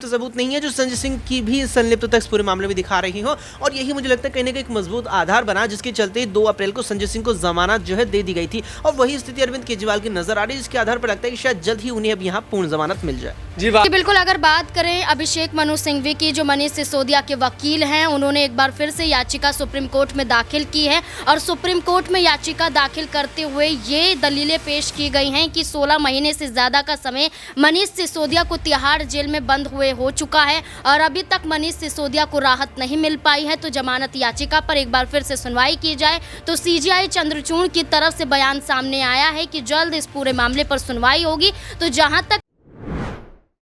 तो सबूत नहीं है जो संजय सिंह की भी संलिप्तता इस पूरे मामले में दिखा रही हो और यही मुझे लगता है कहीं ना कहीं एक मजबूत आधार बना जिसके चलते 2 अप्रैल को संजय सिंह को जमानत जो है दे दी गई थी और वही स्थिति अरविंद केजरीवाल की नजर आ रही है जिसके आधार पर लगता है कि शायद जल्द ही उन्हें अब यहाँ पूर्ण जमानत मिल जाए। जी बिल्कुल। अगर बात करें अभिषेक मनु सिंघवी की, जो मनीष सिसोदिया के वकील हैं, उन्होंने एक बार फिर से याचिका सुप्रीम कोर्ट में दाखिल की है और सुप्रीम कोर्ट में याचिका दाखिल करते हुए ये दलीलें पेश की गई हैं कि 16 महीने से ज़्यादा का समय मनीष सिसोदिया को तिहाड़ जेल में बंद हुए हो चुका है और अभी तक मनीष सिसोदिया को राहत नहीं मिल पाई है। तो जमानत याचिका पर एक बार फिर से सुनवाई की जाए। तो सीजीआई चंद्रचूड़ की तरफ से बयान सामने आया है कि जल्द इस पूरे मामले पर सुनवाई होगी। तो जहां तक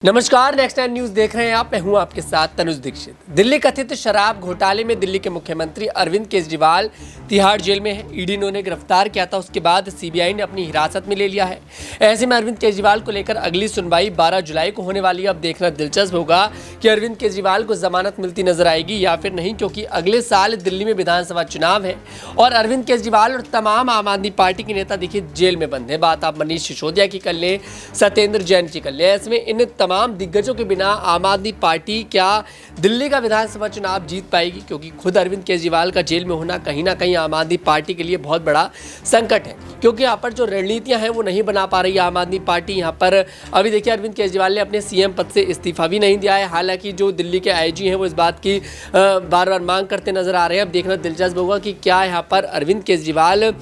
नमस्कार, नेक्स्ट 9 न्यूज देख रहे हैं आप। मैं हूं आपके साथ तनुज दीक्षित। दिल्ली कथित शराब घोटाले में दिल्ली के मुख्यमंत्री अरविंद केजरीवाल तिहाड़ जेल में है। ईडी ने उन्हें गिरफ्तार किया था, उसके बाद सीबीआई ने अपनी हिरासत में ले लिया है। ऐसे में अरविंद केजरीवाल को लेकर अगली सुनवाई 12 जुलाई को होने वाली है। अब देखना दिलचस्प होगा कि अरविंद केजरीवाल को जमानत मिलती नजर आएगी या फिर नहीं, क्योंकि अगले साल दिल्ली में विधानसभा चुनाव है और अरविंद केजरीवाल और तमाम आम आदमी पार्टी के नेता देखिए जेल में बंद है। बात आप मनीष सिसोदिया की कर लें, सत्येंद्र जैन की कर लें। ऐसे में इन तमाम दिग्गजों के बिना आम आदमी पार्टी क्या दिल्ली का विधानसभा चुनाव जीत पाएगी, क्योंकि खुद अरविंद केजरीवाल का जेल में होना कहीं ना कहीं आम आदमी पार्टी के लिए बहुत बड़ा संकट है, क्योंकि यहाँ पर जो रणनीतियां हैं वो नहीं बना पा रही है आम आदमी पार्टी। यहाँ पर अभी देखिए अरविंद केजरीवाल ने अपने सीएम पद से इस्तीफा भी नहीं दिया है। हालांकि जो दिल्ली के आईजी हैं वो इस बात की बार बार मांग करते नजर आ रहे हैं। अब देखना दिलचस्प होगा कि क्या यहाँ पर अरविंद केजरीवाल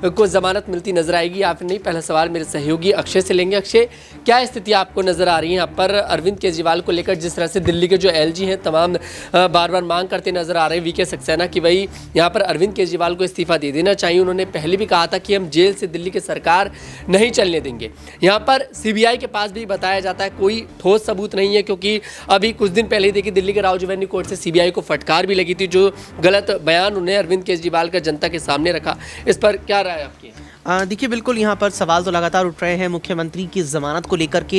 को जमानत मिलती नजर आएगी या फिर नहीं। पहला सवाल मेरे सहयोगी अक्षय से लेंगे। अक्षय, क्या स्थिति आपको नजर आ रही है यहाँ पर अरविंद केजरीवाल को लेकर, जिस तरह से दिल्ली के जो एलजी हैं तमाम बार बार मांग करते नजर आ रहे हैं वीके सक्सेना कि भाई यहाँ पर अरविंद केजरीवाल को इस्तीफा दे देना चाहिए। उन्होंने पहले भी कहा था कि हम जेल से दिल्ली की सरकार नहीं चलने देंगे। यहाँ पर सीबीआई के पास भी बताया जाता है कोई ठोस सबूत नहीं है, क्योंकि अभी कुछ दिन पहले देखिए दिल्ली के राउज एवेन्यू कोर्ट से सीबीआई को फटकार भी लगी थी, जो गलत बयान उन्हें अरविंद केजरीवाल का जनता के सामने रखा। इस पर क्या राय आपकी? देखिए बिल्कुल यहाँ पर सवाल तो लगातार उठ रहे हैं मुख्यमंत्री की ज़मानत को लेकर के।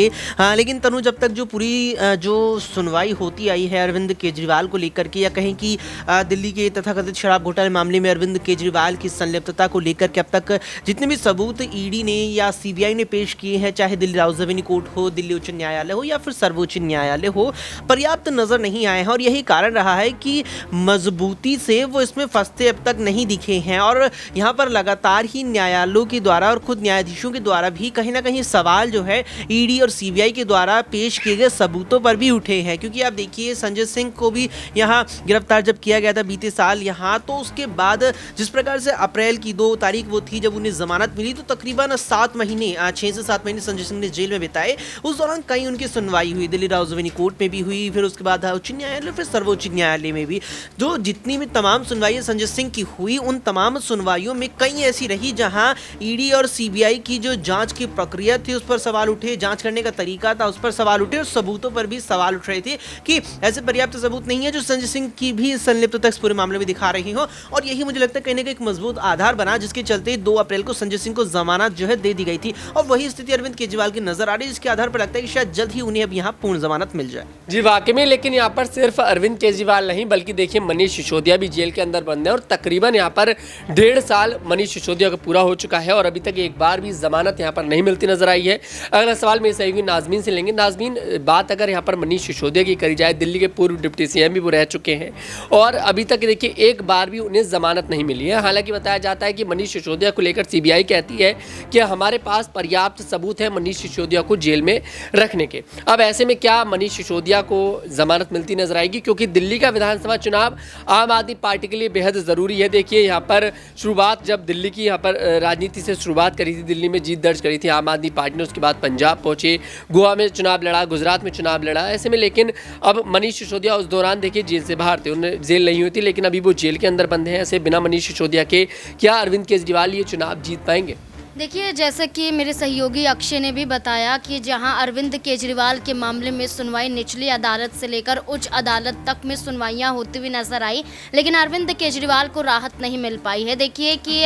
लेकिन तनु, जब तक जो पूरी जो सुनवाई होती आई है अरविंद केजरीवाल को लेकर के, या कहीं कि दिल्ली के तथाकथित शराब घोटाले मामले में अरविंद केजरीवाल की संलिप्तता को लेकर के अब तक जितने भी सबूत ईडी ने या सीबीआई ने पेश किए हैं, चाहे दिल्ली राउज एवेन्यू कोर्ट हो, दिल्ली उच्च न्यायालय हो या फिर सर्वोच्च न्यायालय हो, पर्याप्त नज़र नहीं आए हैं और यही कारण रहा है कि मजबूती से वो इसमें फंसते अब तक नहीं दिखे हैं। और यहाँ पर लगातार ही न्यायालयों के द्वारा और खुद न्यायाधीशों के द्वारा भी कहीं ना कहीं सवाल जो है ईडी और सीबीआई के द्वारा पेश किए गए सबूतों पर भी उठे हैं। क्योंकि आप देखिए संजय सिंह को भी यहाँ गिरफ्तार जब किया गया था बीते साल यहाँ, तो उसके बाद जिस प्रकार से अप्रैल की 2 तारीख वो थी जब उन्हें जमानत मिली, तो तकरीबन 7 महीने 6 से 7 महीने संजय सिंह ने जेल में बिताए। उस दौरान कई उनकी सुनवाई हुई, दिल्ली राउज एवेन्यू कोर्ट में भी हुई, फिर उसके बाद उच्च न्यायालय, फिर सर्वोच्च न्यायालय में भी। जो जितनी भी तमाम सुनवाइयाँ संजय सिंह की हुई, उन तमाम सुनवाइयों में कई ऐसी रही जहाँ ईडी और सीबीआई की जो जांच की प्रक्रिया थी उस पर सवाल उठे, जांच करने का तरीका था उस पर सवाल उठे और सबूतों पर भी सवाल उठ रहे थे कि ऐसे पर्याप्त सबूत नहीं है जो संजय सिंह की भी संलिप्तता इस पूरे मामले में दिखा रही हो और यही मुझे लगता है कहीं ना कहीं एक मजबूत आधार बना जिसके चलते 2 अप्रैल को संजय सिंह को जमानत जो है दे दी गई थी और वही स्थिति अरविंद केजरीवाल की नजर आ रही है, जिसके आधार पर लगता है कि शायद जल्द ही उन्हें अब यहाँ पूर्ण जमानत मिल जाए। जी वाकई में, लेकिन यहाँ पर सिर्फ अरविंद केजरीवाल नहीं बल्कि देखिए मनीष सिसोदिया भी जेल के अंदर बंद है और तकरीबन यहाँ पर 1.5 साल मनीष सिसोदिया का पूरा हो चुका है और अभी तक एक बार भी जमानत यहाँ पर नहीं मिलती नजर आई है। अगला सवाल मेरे सहयोगी नाजमीन से लेंगे। नाजमीन, बात अगर यहाँ पर मनीष सिसोदिया की करी जाए, दिल्ली के पूर्व डिप्टी सीएम भी वो रह चुके हैं और अभी तक देखिए एक बार भी उन्हें जमानत नहीं मिली है। हालांकि बताया जाता है कि मनीष सिसोदिया को लेकर सीबीआई कहती है कि हमारे पास पर्याप्त सबूत है मनीष सिसोदिया को जेल में रखने के। अब ऐसे में क्या मनीष सिसोदिया को जमानत मिलती नजर आएगी, क्योंकि दिल्ली का विधानसभा चुनाव आम आदमी पार्टी के लिए बेहद ज़रूरी है। देखिए यहाँ पर शुरुआत जब दिल्ली की यहाँ पर राजनीति से शुरुआत करी थी, दिल्ली में जीत दर्ज करी थी आम आदमी पार्टी ने, उसके बाद पंजाब पहुंचे, गोवा में चुनाव लड़ा, गुजरात में चुनाव लड़ा। ऐसे में लेकिन अब मनीष सिसोदिया उस दौरान देखिए जेल से बाहर थे, उन्हें जेल नहीं हुई थी, लेकिन अभी वो जेल के अंदर बंद हैं। ऐसे बिना मनीष सिसोदिया के क्या अरविंद केजरीवाल ये चुनाव जीत पाएंगे? देखिए, जैसे कि मेरे सहयोगी अक्षय ने भी बताया कि जहां अरविंद केजरीवाल के मामले में सुनवाई निचली अदालत से लेकर उच्च अदालत तक में सुनवाइयां होती हुई नजर आई, लेकिन अरविंद केजरीवाल को राहत नहीं मिल पाई है। देखिए कि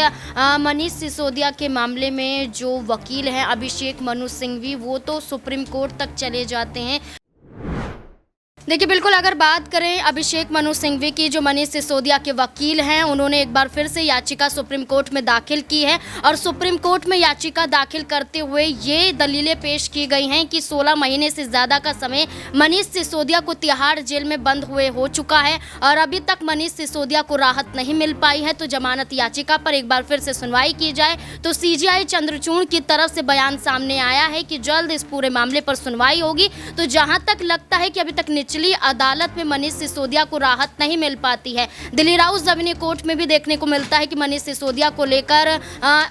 मनीष सिसोदिया के मामले में जो वकील हैं अभिषेक मनु सिंघवी, वो तो सुप्रीम कोर्ट तक चले जाते हैं। देखिए बिल्कुल, अगर बात करें अभिषेक मनु सिंघवी की, जो मनीष सिसोदिया के वकील हैं, उन्होंने एक बार फिर से याचिका सुप्रीम कोर्ट में दाखिल की है और सुप्रीम कोर्ट में याचिका दाखिल करते हुए ये दलीलें पेश की गई हैं कि 16 महीने से ज़्यादा का समय मनीष सिसोदिया को तिहाड़ जेल में बंद हुए हो चुका है और अभी तक मनीष सिसोदिया को राहत नहीं मिल पाई है। तो जमानत याचिका पर एक बार फिर से सुनवाई की जाए। तो सीजीआई चंद्रचूड़ की तरफ से बयान सामने आया है कि जल्द इस पूरे मामले पर सुनवाई होगी। तो जहां तक लगता है कि अभी तक निचली अदालत में मनीष सिसोदिया को राहत नहीं मिल पाती है, दिल्ली राउस जमीनी कोर्ट में भी देखने को मिलता है कि मनीष सिसोदिया को लेकर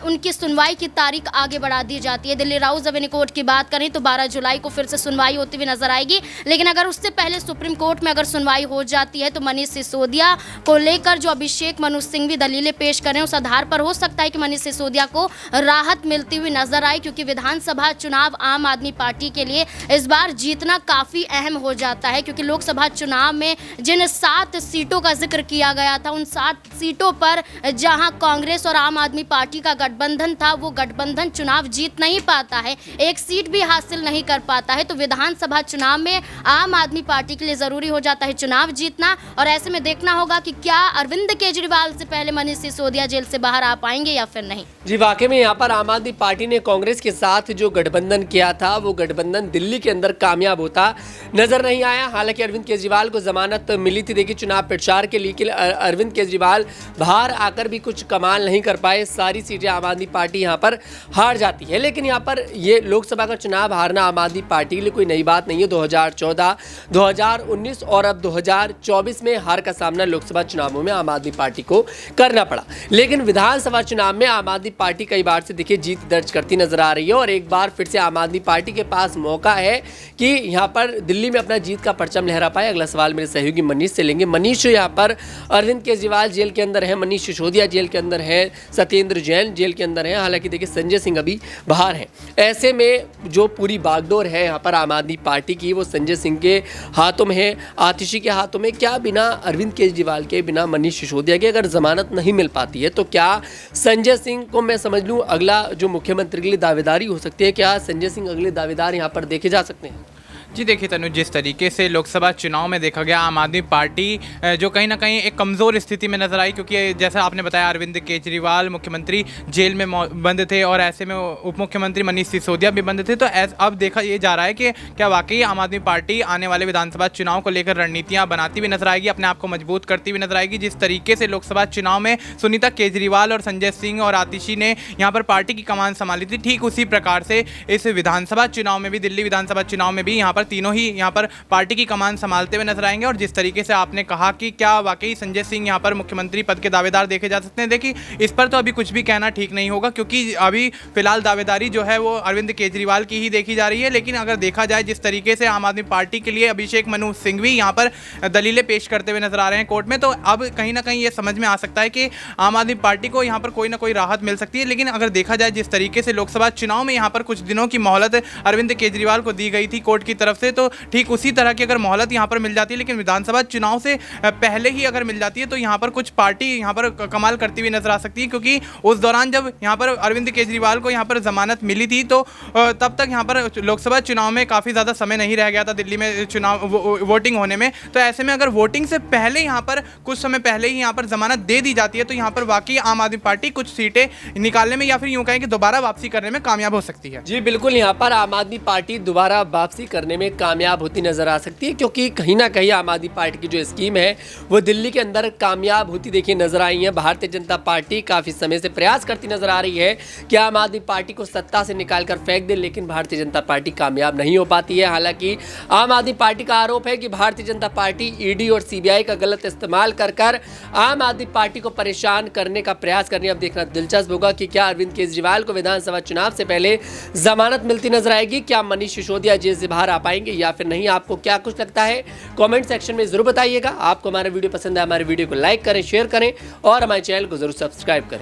उनकी सुनवाई की तारीख आगे बढ़ा दी जाती है। दिल्ली राउस जमीनी कोर्ट की बात करें तो 12 जुलाई को फिर से सुनवाई होती हुई नजर आएगी, लेकिन अगर उससे पहले सुप्रीम कोर्ट में अगर सुनवाई हो जाती है तो मनीष सिसोदिया को लेकर जो अभिषेक मनु सिंघवी दलीलें पेश करें उस आधार पर हो सकता है कि मनीष सिसोदिया को राहत मिलती हुई नजर आए, क्योंकि विधानसभा चुनाव आम आदमी पार्टी के लिए इस बार जीतना काफी अहम हो जाता है, क्योंकि लोकसभा चुनाव में जिन 7 सीटों का जिक्र किया गया था उन 7 सीटों पर जहां कांग्रेस और आम आदमी पार्टी का गठबंधन था, वो गठबंधन चुनाव जीत नहीं पाता है, एक सीट भी हासिल नहीं कर पाता है। तो विधानसभा चुनाव में आम आदमी पार्टी के लिए जरूरी हो जाता है चुनाव जीतना, और ऐसे में देखना होगा कि क्या अरविंद केजरीवाल से पहले मनीष सिसोदिया जेल से बाहर आ पाएंगे या फिर नहीं। जी वाकई में यहाँ पर आम आदमी पार्टी ने कांग्रेस के साथ जो गठबंधन किया था वो गठबंधन दिल्ली के अंदर कामयाब होता नजर नहीं आया। हालांकि अरविंद केजरीवाल को जमानत मिली थी, देखिए चुनाव प्रचार के लिए अरविंद केजरीवाल बाहर आकर भी कुछ कमाल नहीं कर पाए, सारी सीटें आम आदमी पार्टी यहाँ पर हार जाती है। लेकिन यहाँ पर ये लोकसभा का चुनाव हारना आम आदमी पार्टी के लिए कोई नई बात नहीं है। 2014, 2019 और अब 2024 में हार का सामना लोकसभा चुनावों में आम आदमी पार्टी को करना पड़ा, लेकिन विधानसभा चुनाव में आम आदमी पार्टी कई बार से देखिए जीत दर्ज करती नजर आ रही है और एक बार फिर से आम आदमी पार्टी के पास मौका है कि यहाँ पर दिल्ली में अपना जीत का परचम लहरा पाए। अगला सवाल मेरे सहयोगी मनीष से लेंगे। मनीष, यहाँ पर अरविंद केजरीवाल जेल के अंदर है, मनीष सिसोदिया जेल के अंदर है, सत्येंद्र जैन जेल के अंदर है, हालांकि देखिए संजय सिंह अभी बाहर है। ऐसे में जो पूरी बागडोर है यहाँ पर आम आदमी पार्टी की वो संजय सिंह के हाथों में है, आतिशी के हाथों में। क्या बिना अरविंद केजरीवाल के, बिना मनीष सिसोदिया के अगर जमानत नहीं मिल पाती है तो क्या संजय सिंह को मैं समझ लूँ अगला जो मुख्यमंत्री के लिए दावेदारी हो सकती है? क्या संजय सिंह अगले दावेदार यहाँ पर देखे जा सकते हैं? जी देखिए तनु, जिस तरीके से लोकसभा चुनाव में देखा गया आम आदमी पार्टी जो कहीं ना कहीं एक कमज़ोर स्थिति में नजर आई, क्योंकि जैसा आपने बताया अरविंद केजरीवाल मुख्यमंत्री जेल में बंद थे और ऐसे में उप मुख्यमंत्री मनीष सिसोदिया भी बंद थे। तो अब देखा ये जा रहा है कि क्या वाकई आम आदमी पार्टी आने वाले विधानसभा चुनाव को लेकर रणनीतियाँ बनाती हुई नजर आएगी, अपने आप को मजबूत करती हुई नजर आएगी। जिस तरीके से लोकसभा चुनाव में सुनीता केजरीवाल और संजय सिंह और आतिशी ने यहाँ पर पार्टी की कमान संभाली थी, ठीक उसी प्रकार से इस विधानसभा चुनाव में भी, दिल्ली विधानसभा चुनाव में भी यहाँ पर तीनों ही यहाँ पर पार्टी की कमान संभालते हुए नजर आएंगे। और जिस तरीके से आपने कहा कि क्या वाकई संजय सिंह यहाँ पर मुख्यमंत्री पद के दावेदार देखे जा सकते हैं, देखिए इस पर तो अभी कुछ भी कहना ठीक नहीं होगा, क्योंकि अभी फिलहाल दावेदारी जो है वो अरविंद केजरीवाल की ही देखी जा रही है। लेकिन अगर देखा जाए जिस तरीके से आम आदमी पार्टी के लिए अभिषेक मनु सिंघवी यहाँ पर दलीलें पेश करते हुए नजर आ रहे हैं कोर्ट में, तो अब कहीं ना कहीं ये समझ में आ सकता है कि आम आदमी पार्टी को यहाँ पर कोई ना कोई राहत मिल सकती है। लेकिन अगर देखा जाए जिस तरीके से लोकसभा चुनाव में यहाँ पर कुछ दिनों की मोहलत अरविंद केजरीवाल को दी गई थी कोर्ट की तरफ से, तो ठीक उसी तरह की अगर मोहलत यहाँ पर मिल जाती है, लेकिन विधानसभा चुनाव से पहले ही अगर मिल जाती है तो यहाँ पर कुछ पार्टी यहाँ पर कमाल करती हुई नजर आ सकती है। क्योंकि उस दौरान जब यहाँ पर अरविंद केजरीवाल को यहाँ पर जमानत मिली थी तो तब तक यहाँ पर लोकसभा चुनाव में काफ़ी ज़्यादा समय नहीं रह गया था दिल्ली में चुनाव वोटिंग होने में। तो ऐसे में अगर वोटिंग से पहले यहाँ पर कुछ समय पहले ही यहाँ पर जमानत दे दी जाती है तो यहाँ पर वाकई आम आदमी पार्टी कुछ सीटें निकालने में या फिर यूँ कहें कि दोबारा वापसी करने में कामयाब हो सकती है। जी बिल्कुल, यहाँ पर आम आदमी पार्टी दोबारा वापसी करने में कामयाब होती नजर आ सकती है, क्योंकि कहीं ना कहीं आम आदमी पार्टी की जो स्कीम है वो दिल्ली के अंदर कामयाब होती देखिए नजर आई है। भारतीय जनता पार्टी काफी समय से प्रयास करती नजर आ रही है कि आम आदमी पार्टी को सत्ता से निकालकर फेंक दे, लेकिन भारतीय जनता पार्टी कामयाब नहीं हो पाती है। हालांकि आम आदमी पार्टी का आरोप है कि भारतीय जनता पार्टी ईडी और सीबीआई का गलत इस्तेमाल कर आम आदमी पार्टी को परेशान करने का प्रयास करनी। अब देखना दिलचस्प होगा कि क्या अरविंद केजरीवाल को विधानसभा चुनाव से पहले जमानत मिलती नजर आएगी, क्या मनीष सिसोदिया जेल से बाहर आ पाएंगे या फिर नहीं। आपको क्या कुछ लगता है कमेंट सेक्शन में जरूर बताइएगा। आपको हमारा वीडियो पसंद है, हमारे वीडियो को लाइक करें, शेयर करें और हमारे चैनल को जरूर सब्सक्राइब करें।